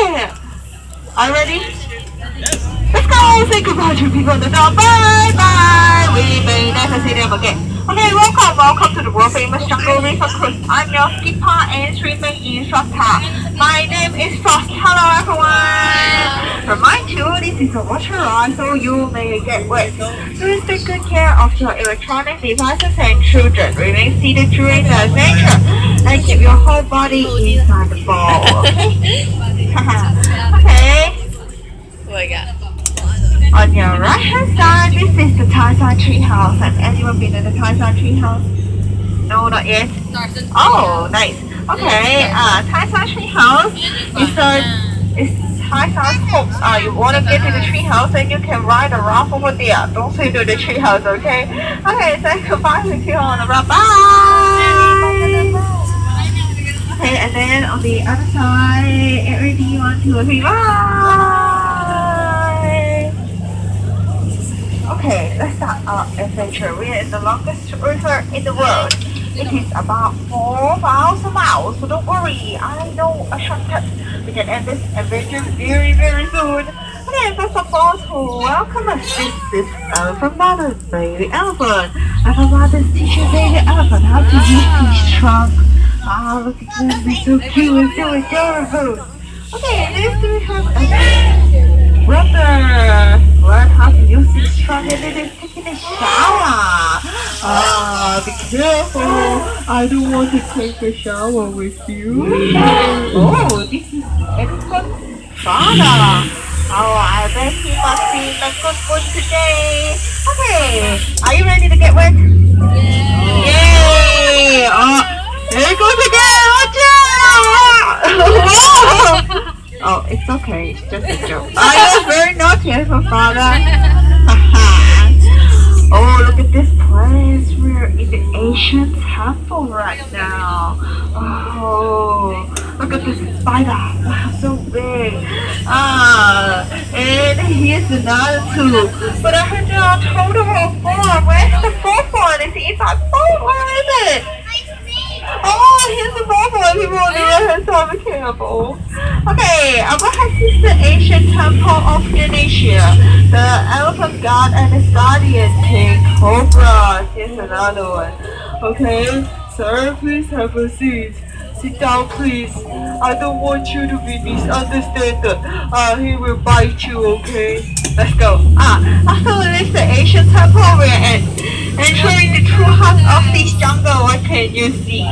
Okay. Are you ready? Let's go. Say goodbye to people on the door. Bye bye. We may never see them again. Okay, welcome to the world famous jungle river cruise. I'm your skipper and streaming instructor. My name is Frost. Hello everyone. Remind you, this is a water ride, so you may get wet. Please take good care of your electronic devices and children. Remain seated during the adventure and keep your whole body inside the bowl. Okay. Okay. Oh my god. On your right hand side, this is the Tarzan tree house. Has anyone been to the Tarzan tree house? No, not yet. Oh, nice. Okay, Tarzan tree house is Tarzan's home. You want to get to the tree house and you can ride a raft over there. Don't say to the tree house, okay? Okay, say goodbye with you on the raft. Bye! Okay, and then on the other side, ready, 1, 2, 3, bye! Okay, let's start our adventure. We are in the longest river in the world. It is about 4,000 miles, so don't worry. I know a shortcut. We can end this adventure very, very soon. Okay, first of all, to welcome us, this is Elephant Mother's baby elephant. Elephant Mother's teaching baby elephant how to use his trunk. Ah, look at them, they're so cute and so adorable. Okay, next we have a brother. Learn how to use his trunk and then is taking a shower. Ah, be careful. I don't want to take a shower with you. Oh, this is elephant's father. Oh, I bet he must be in a good mood today. Okay, are you ready to get wet? Yeah. Yay! There it goes again! Watch out! Oh, it's okay. It's just a joke. I was very naughty as a father. Oh, look at this place. We're in the ancient temple right now. Oh, look at this spider. Wow, so big. And here's another two. But I heard there are total of 4. Where's the 4th one? Is it inside 4? Where is it? Oh, here's the 4th one. People on the other hand side, be careful. Okay, what is the ancient temple of Indonesia? The elephant god and his guardian king Cobra. Here's another one. Okay, sir, please have a seat. Sit down, please. I don't want you to be misunderstood. He will bite you, okay? Let's go. After this, the ancient temple we're entering the true heart of this jungle. What can you see?